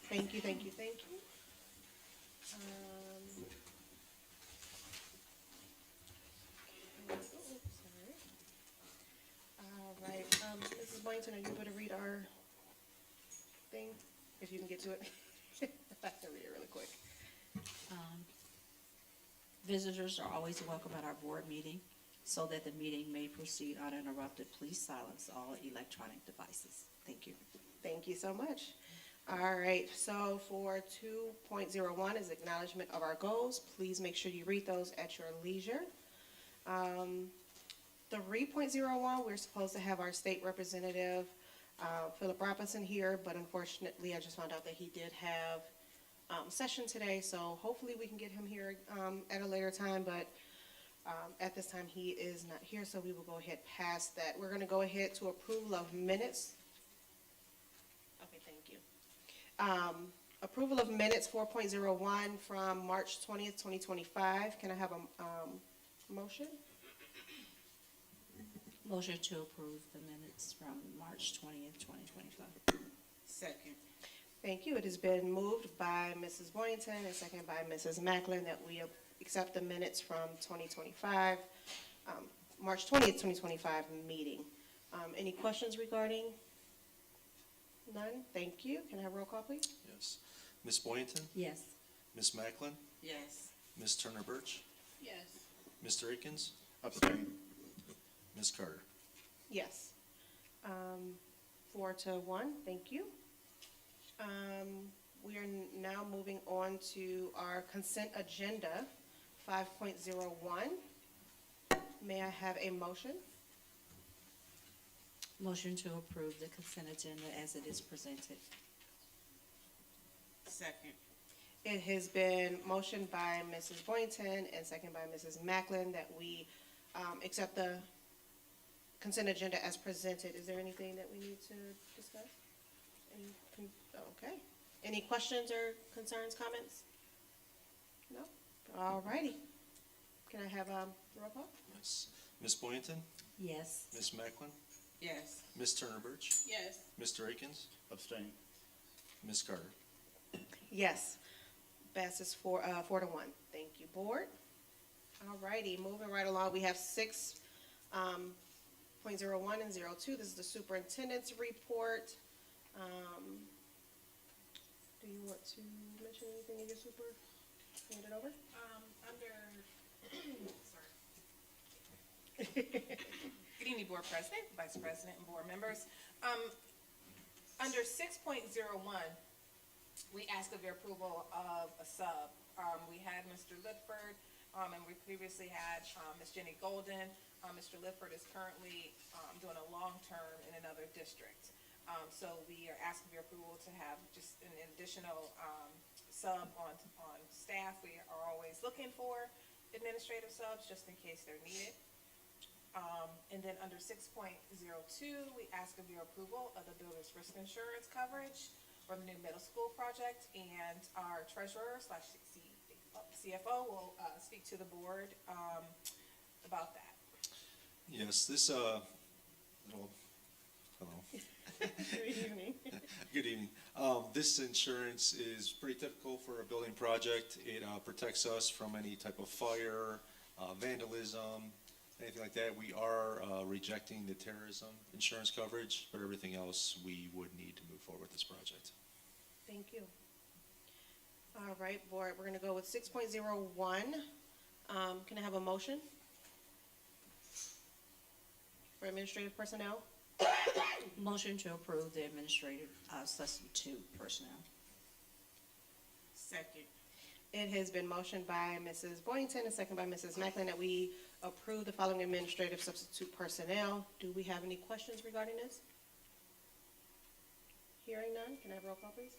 Thank you, thank you, thank you. Sorry. All right, Mrs. Boynton, are you able to read our thing, if you can get to it? I can read it really quick. Visitors are always welcome at our board meeting. So that the meeting may proceed uninterrupted, please silence all electronic devices. Thank you. Thank you so much. All right, so for 2.01 is acknowledgement of our goals. Please make sure you read those at your leisure. 3.01, we're supposed to have our state representative, Philip Robinson, here, but unfortunately, I just found out that he did have session today, so hopefully we can get him here at a later time, but at this time, he is not here, so we will go ahead past that. We're going to go ahead to approval of minutes. Okay, thank you. Approval of minutes 4.01 from March 20th, 2025. Can I have a motion? Motion to approve the minutes from March 20th, 2025. Second. Thank you. It has been moved by Mrs. Boynton and seconded by Mrs. Macklin that we accept the minutes from 2025, March 20th, 2025 meeting. Any questions regarding? None? Thank you. Can I have a roll call, please? Yes. Ms. Boynton? Yes. Ms. Macklin? Yes. Ms. Turner Birch? Yes. Mr. Akins? Abstain. Ms. Carter? Yes. 4-1, thank you. We are now moving on to our consent agenda, 5.01. May I have a motion? Motion to approve the consent agenda as it is presented. Second. It has been motioned by Mrs. Boynton and seconded by Mrs. Macklin that we accept the consent agenda as presented. Is there anything that we need to discuss? Okay. Any questions or concerns, comments? No? All righty. Can I have a roll call? Yes. Ms. Boynton? Yes. Ms. Macklin? Yes. Ms. Turner Birch? Yes. Mr. Akins? Abstain. Ms. Carter? Yes. Passes 4-1. Thank you, board. All righty, moving right along, we have 6.01 and 02. This is the superintendent's report. Do you want to mention anything in your super? Hand it over. Good evening, Board President, Vice President, and Board members. Under 6.01, we ask of your approval of a sub. We had Mr. Lifford, and we previously had Ms. Jenny Golden. Mr. Lifford is currently doing a long-term in another district. So we are asking for your approval to have just an additional sub on staff. We are always looking for administrative subs just in case they're needed. And then under 6.02, we ask of your approval of the builder's risk insurance coverage for the new middle school project, and our treasurer / CFO will speak to the board about that. Yes, this, hello. Good evening. Good evening. This insurance is pretty typical for a building project. It protects us from any type of fire, vandalism, anything like that. We are rejecting the terrorism insurance coverage, but everything else we would need to move forward with this project. Thank you. All right, board, we're going to go with 6.01. Can I have a motion for administrative personnel? Motion to approve the administrative substitute personnel. Second. It has been motioned by Mrs. Boynton and seconded by Mrs. Macklin that we approve the following administrative substitute personnel. Do we have any questions regarding this? Hearing none, can I have a roll call, please?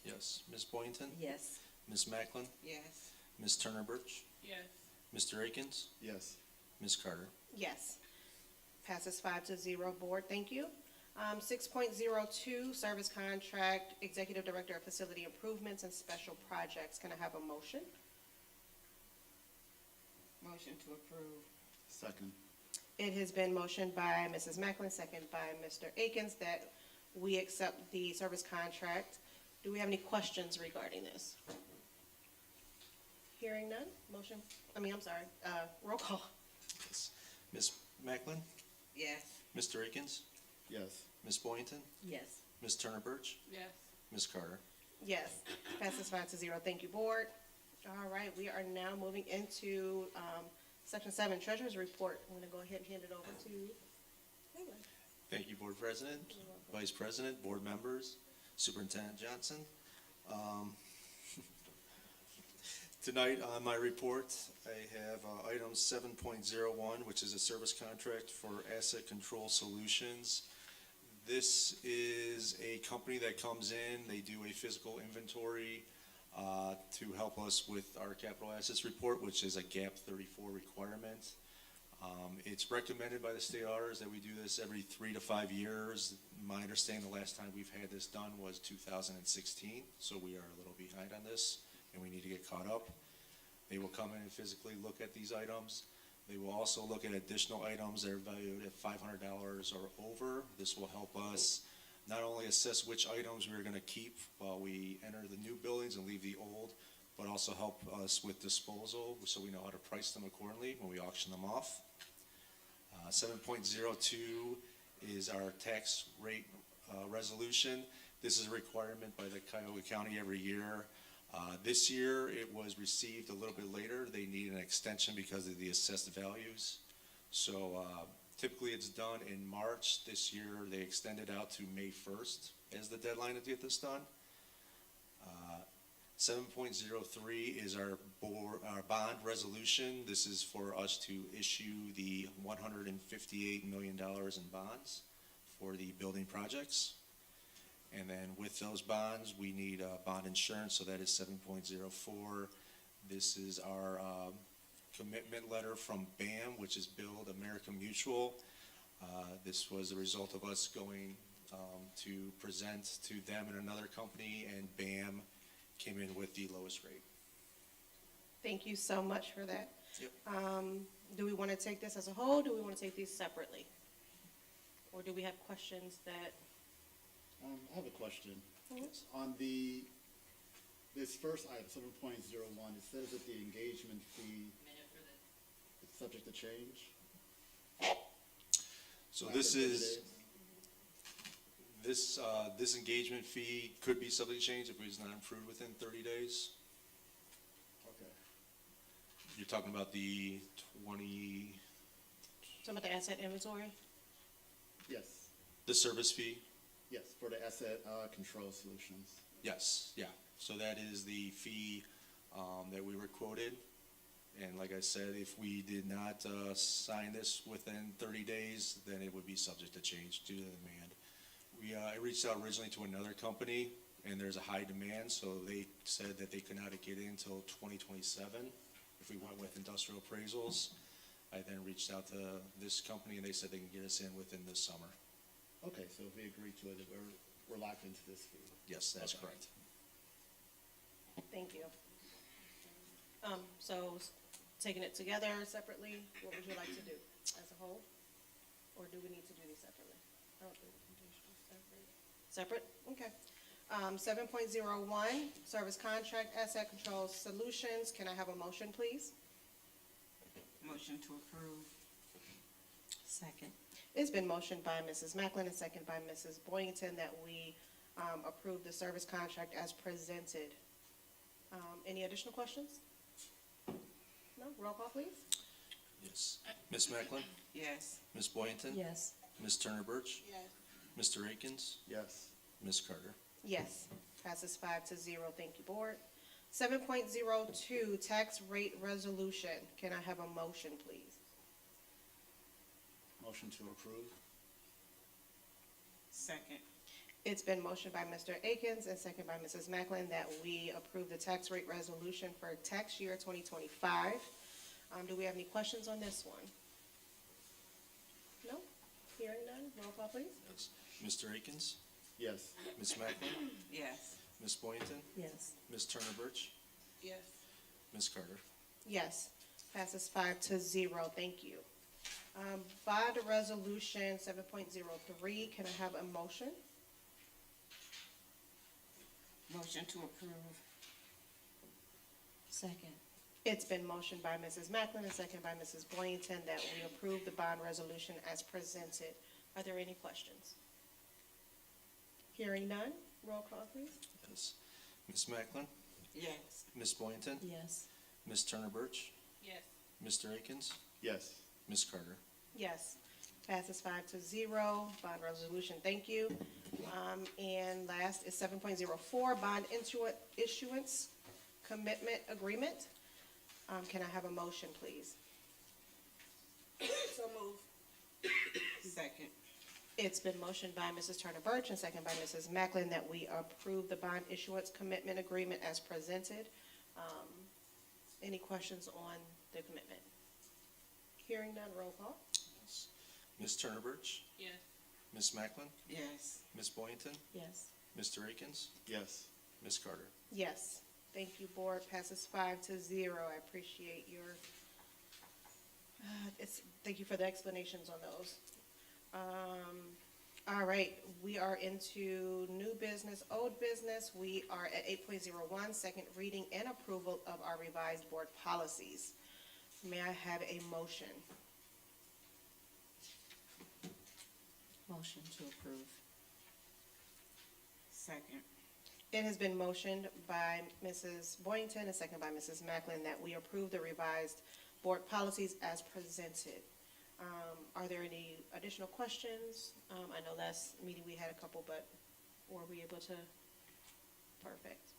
Yes. Ms. Boynton? Yes. Ms. Macklin? Yes. Ms. Turner Birch? Yes. Mr. Akins? Yes. Ms. Carter? Yes. Passes 5-0, board, thank you. 6.02, service contract, Executive Director of Facility Improvements and Special Projects. Can I have a motion? Motion to approve. Second. It has been motioned by Mrs. Macklin, second by Mr. Akins, that we accept the service contract. Do we have any questions regarding this? Hearing none, roll call. Yes. Ms. Macklin? Yes. Mr. Akins? Yes. Ms. Boynton? Yes. Ms. Turner Birch? Yes. Ms. Carter? Yes, passes 5-0. Thank you, board. All right, we are now moving into section 7, treasurer's report. I'm gonna go ahead and hand it over to Leland. Thank you, Board President, Vice President, Board members, Superintendent Johnson. Tonight on my report, I have item 7.01, which is a service contract for Asset Control Solutions. This is a company that comes in, they do a physical inventory to help us with our capital assets report, which is a GAP 34 requirement. It's recommended by the state auditors that we do this every 3 to 5 years. My understanding, the last time we've had this done was 2016, so we are a little behind on this, and we need to get caught up. They will come in and physically look at these items. They will also look at additional items that are valued at $500 or over. This will help us not only assess which items we're gonna keep while we enter the new buildings and leave the old, but also help us with disposal, so we know how to price them accordingly when we auction them off. 7.02 is our tax rate resolution. This is a requirement by the Cuyahoga County every year. This year, it was received a little bit later. They need an extension because of the assessed values. So typically it's done in March. This year, they extended out to May 1st as the deadline to get this done. 7.03 is our bond resolution. This is for us to issue the $158 million in bonds for the building projects. And then with those bonds, we need bond insurance, so that is 7.04. This is our commitment letter from BAM, which is Build American Mutual. This was a result of us going to present to them and another company, and BAM came in with the lowest rate. Thank you so much for that. Yep. Do we want to take this as a whole? Do we want to take these separately? Or do we have questions that? I have a question. Mhm. On this first item, 7.01, it says that the engagement fee is subject to change. So after this 30 is, days. this engagement fee could be subject to change if it was not approved within 30 days. Okay. You're talking about the 20, Some of the asset inventory? Yes. the service fee? Yes, for the asset control solutions. Yes, yeah. So that is the fee that we were quoted. And like I said, if we did not sign this within 30 days, then it would be subject to change due to the demand. I reached out originally to another company, and there's a high demand, so they said that they could not get in until 2027 if we went with industrial appraisals. I then reached out to this company, and they said they can get us in within this summer. Okay, so if we agree to it, we're locked into this fee. Yes, that's Okay. correct. Thank you. So taking it together separately, what would you like to do as a whole? Or do we need to do these separately? I don't think we can do separate. Separate? Okay. 7.01, service contract, asset control solutions. Can I have a motion, please? Motion to approve. Second. It's been motioned by Mrs. Macklin and second by Mrs. Boynton that we approve the service contract as presented. Any additional questions? No? Roll call, please. Yes. Ms. Macklin? Yes. Ms. Boynton? Yes. Ms. Turner Birch? Yes. Mr. Akins? Yes. Ms. Carter? Yes. Passes 5-0. Thank you, board. 7.02, tax rate resolution. Can I have a motion, please? Motion to approve. Second. It's been motioned by Mr. Akins and second by Mrs. Macklin that we approve the tax rate resolution for tax year 2025. Do we have any questions on this one? No? Hearing none? Roll call, please. Yes. Mr. Akins? Yes. Ms. Macklin? Yes. Ms. Boynton? Yes. Ms. Turner Birch? Yes. Ms. Carter? Yes. Passes 5-0. Thank you. Bond resolution 7.03. Can I have a motion? Motion Motion to approve. Second. It's been motioned by Mrs. Macklin and second by Mrs. Boynton that we approve the bond resolution as presented. Are there any questions? Hearing none, roll call, please. Yes. Ms. Macklin, Yes. Ms. Boynton, Yes. Ms. Turner Birch, Yes. Mr. Akins, Yes. Ms. Carter. Yes, passes 5-0, bond resolution, thank you. And last is 7.04, bond issuance commitment agreement. Can I have a motion, please? So move. Second. It's been motioned by Mrs. Turner Birch and second by Mrs. Macklin that we approve the bond issuance commitment agreement as presented. Any questions on the commitment? Hearing none, roll call. Yes. Ms. Turner Birch, Yes. Ms. Macklin, Yes. Ms. Boynton, Yes. Mr. Akins, Yes. Ms. Carter. Yes, thank you, board, passes 5-0. I appreciate your, thank you for the explanations on those. All right, we are into new business, old business. We are at 8.01, second reading and approval of our revised board policies. May I have a motion? Motion to approve. Second. It has been motioned by Mrs. Boynton and second by Mrs. Macklin that we approve the revised board policies as presented. Are there any additional questions? I know last meeting we had a couple, but were we able to? Perfect.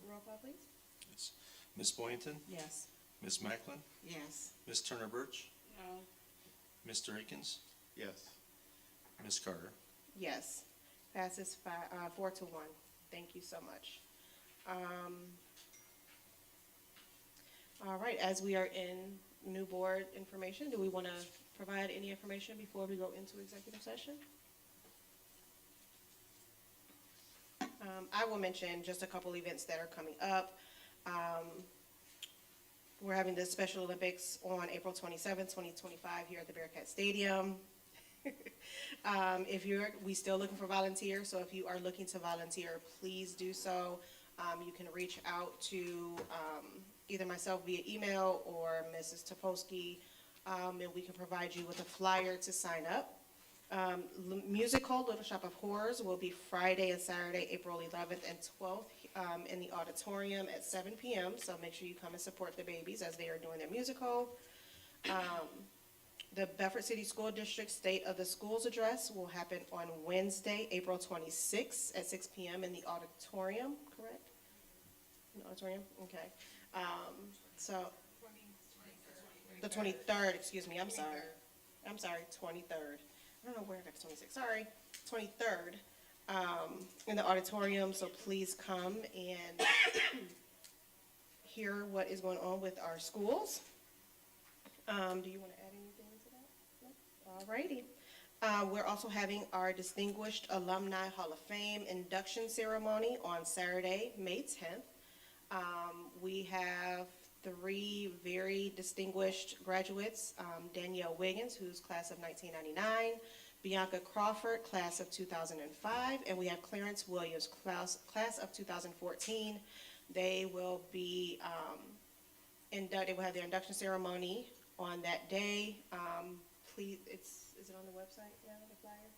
Roll call, please. Yes. Ms. Boynton, Yes. Ms. Macklin, Yes. Ms. Turner Birch, No. Mr. Akins, Yes. Ms. Carter. Yes, passes 4-1. Thank you so much. All right, as we are in new board information, do we want to provide any information before we go into executive session? I will mention just a couple events that are coming up. We're having the Special Olympics on April 27th, 2025 here at the Bearcat Stadium. We still looking for volunteers, so if you are looking to volunteer, please do so. You can reach out to either myself via email or Mrs. Topolsky, and we can provide you with a flyer to sign up. Musical Little Shop of Horrors will be Friday and Saturday, April 11th and 12th in the auditorium at 7 p.m. So make sure you come and support the babies as they are doing their musical. The Bedford City School District State of the Schools Address will happen on Wednesday, April 26th at 6 p.m. in the auditorium, correct? In the auditorium, okay. So, the 23rd, excuse me, I'm sorry, 23rd. I don't know where I got the 26th, sorry, 23rd, in the auditorium, so please come and hear what is going on with our schools. Do you want to add anything to that? No? All righty. We're also having our Distinguished Alumni Hall of Fame induction ceremony on Saturday, May 10th. We have 3 very distinguished graduates, Danielle Wiggins, who's class of 1999, Bianca Crawford, class of 2005, and we have Clarence Williams, class of 2014. They will be inducted, will have their induction ceremony on that day. Please, is it on the website now, the flyer?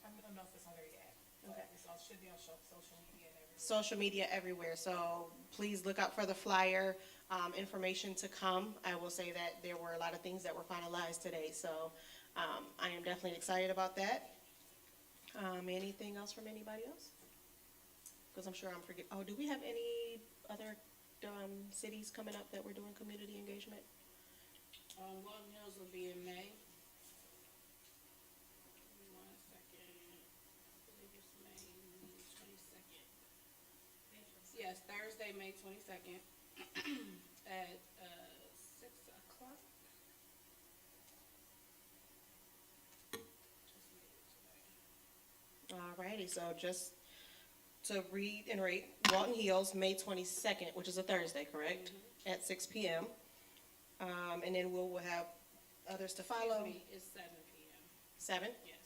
I don't know if it's on there yet. Okay. It should be on social media and everything. Social media everywhere, so please look out for the flyer, information to come. I will say that there were a lot of things that were finalized today, so I am definitely excited about that. Anything else from anybody else? Because I'm sure I'm forgetting. Oh, do we have any other cities coming up that we're doing community engagement? Walton Hills will be in May. Give me 1 second. I believe it's May 22nd. Yes, Thursday, May 22nd at 6 o'clock. All righty, so just to reiterate, Walton Hills, May 22nd, which is a Thursday, correct? At 6 p.m. And then we'll have others to follow. Excuse me, it's 7 p.m. 7? Yes.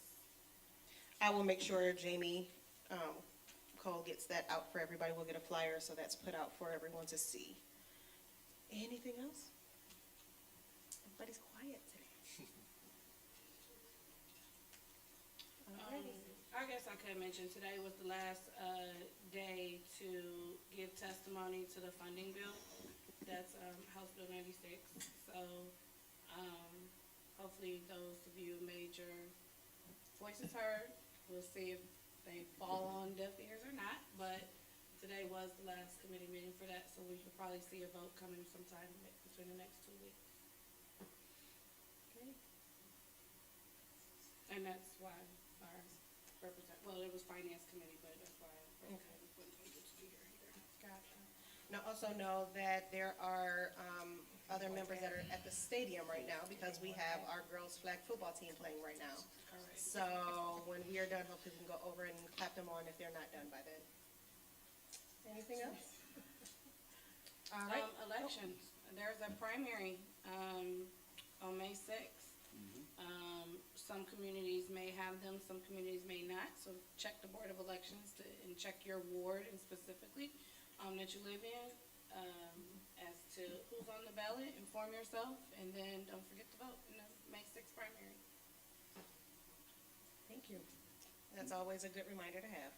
I will make sure Jamie Nicole gets that out for everybody. We'll get a flyer, so that's put out for everyone to see. Anything else? Everybody's quiet today. Alrighty. I guess I could mention, today was the last, day to give testimony to the funding bill. That's, House Bill 96. So, hopefully those of you made your voices heard. We'll see if they fall on deaf ears or not, but today was the last committee meeting for that, so we should probably see a vote coming sometime between the next 2 weeks. Okay. And that's why our well, it was finance committee, but that's why our representative wasn't able to be here either. Gotcha. Now, also know that there are other members that are at the stadium right now because we have our girls flag football team playing right now. Correct. So when we are done, hopefully we can go over and clap them on if they're not done by then. Anything else? All right. Elections, there's a primary, on May 6th. Some communities may have them, some communities may not, so check the Board of Elections and check your ward and specifically, that you live in, as to who's on the ballot, inform yourself, and then don't forget to vote in the May 6th primary. Thank you. That's always a good reminder to have.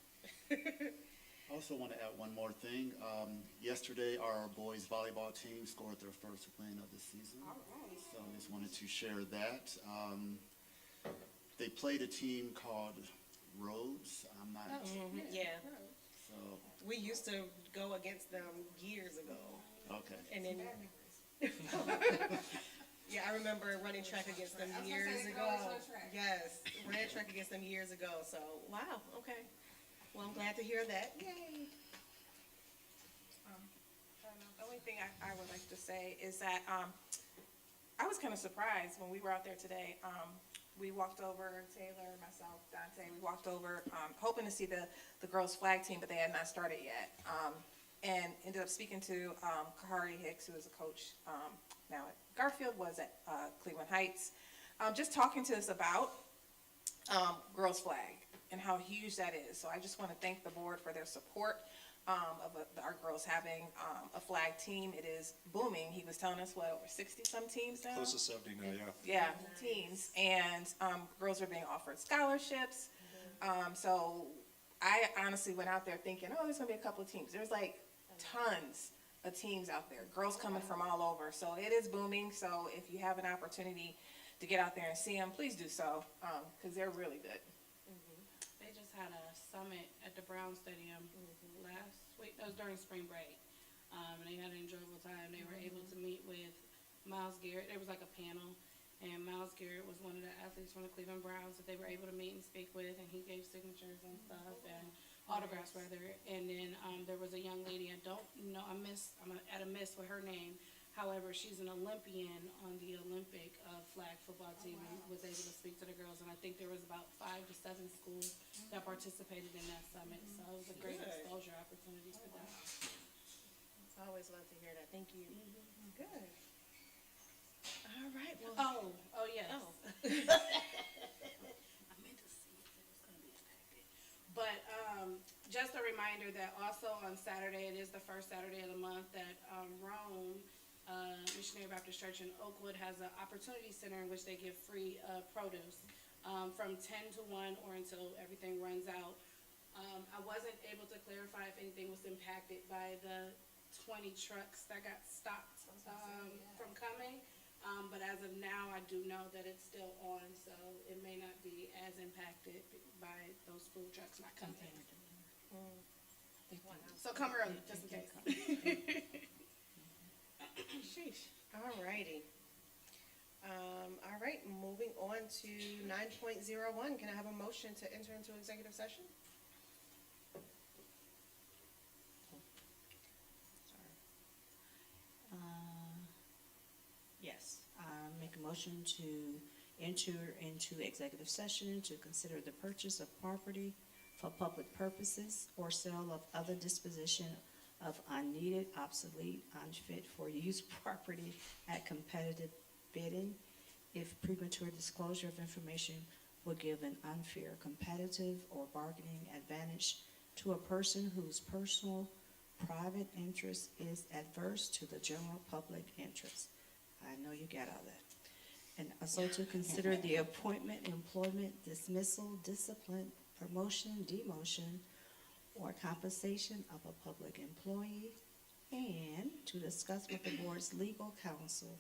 I also want to add one more thing. Yesterday, our boys volleyball team scored their first win of the season. All right. So I just wanted to share that. They played a team called Rhodes. I'm not, Yeah, so, we used to go against them years ago. okay. And then, yeah, I remember running track against them years ago. Yes, ran track against them years ago, so, wow, okay. Well, I'm glad to hear that. Yay. The only thing I would like to say is that, I was kind of surprised when we were out there today. We walked over, Taylor, myself, Dante, we walked over, hoping to see the girls' flag team, but they had not started yet. And ended up speaking to, Kahari Hicks, who is a coach, now at Garfield, was at, Cleveland Heights. Just talking to us about, girls' flag and how huge that is. So I just want to thank the board for their support, of our girls having, a flag team. It is booming. He was telling us, what, over 60-some teams now? Close to 70 now, yeah. Yeah, teams, and girls are being offered scholarships. So I honestly went out there thinking, oh, there's gonna be a couple of teams. There's like tons of teams out there, girls coming from all over. So it is booming. So if you have an opportunity to get out there and see them, please do so, because they're really good. They just had a summit at the Brown Stadium last week, that was during spring break. And they had an enjoyable time. They were able to meet with Miles Garrett. There was like a panel, and Miles Garrett was one of the athletes from the Cleveland Browns that they were able to meet and speak with, and he gave signatures and stuff, and autographs rather. And then, there was a young lady, I don't know, I'm at a miss with her name. However, she's an Olympian on the Olympic flag football team and was able to speak to the girls. And I think there was about 5 to 7 schools that participated in that summit. So it was a great Good. exposure opportunity for them. I always love to hear that. Thank you. Good. All right, well. Oh, yes. Oh. I meant to see if it was gonna be impacted. But, just a reminder that also on Saturday, it is the first Saturday of the month, that, Rome, Missionary Baptist Church in Oakwood has an opportunity center in which they give free, produce, from 10 to 1 or until everything runs out. I wasn't able to clarify if anything was impacted by the 20 trucks that got stopped, from coming. But as of now, I do know that it's still on, so it may not be as impacted by those food trucks not coming. So come early, just in case. Sheesh. All righty. All right, moving on to 9.01. Can I have a motion to enter into executive session? Yes, make a motion to enter into executive session to consider the purchase of property for public purposes or sale of other disposition of unneeded, obsolete, unfit for use property at competitive bidding if premature disclosure of information will give an unfair competitive or bargaining advantage to a person whose personal private interest is adverse to the general public interest. I know you got all that. And also to consider the appointment, employment, dismissal, discipline, promotion, demotion, or compensation of a public employee, and to discuss with the board's legal counsel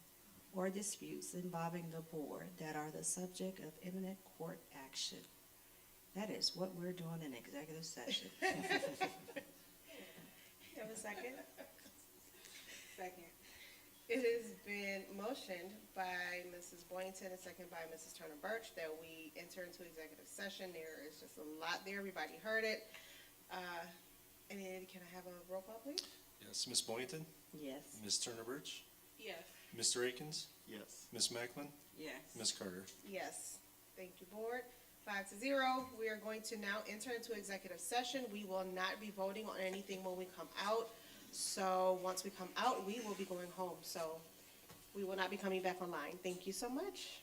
or disputes involving the board that are the subject of imminent court action. That is what we're doing in executive session. You have a second? Second. It has been motioned by Mrs. Boynton and second by Mrs. Turner Birch that we enter into executive session. There is just a lot there. Everybody heard it. And then can I have a roll call, please? Yes, Ms. Boynton, Yes. Ms. Turner Birch, Yes. Mr. Akins, Yes. Ms. Macklin, Yes. Ms. Carter. Yes. Thank you, board. 5-0. We are going to now enter into executive session. We will not be voting on anything when we come out. So once we come out, we will be going home. So we will not be coming back online. Thank you so much.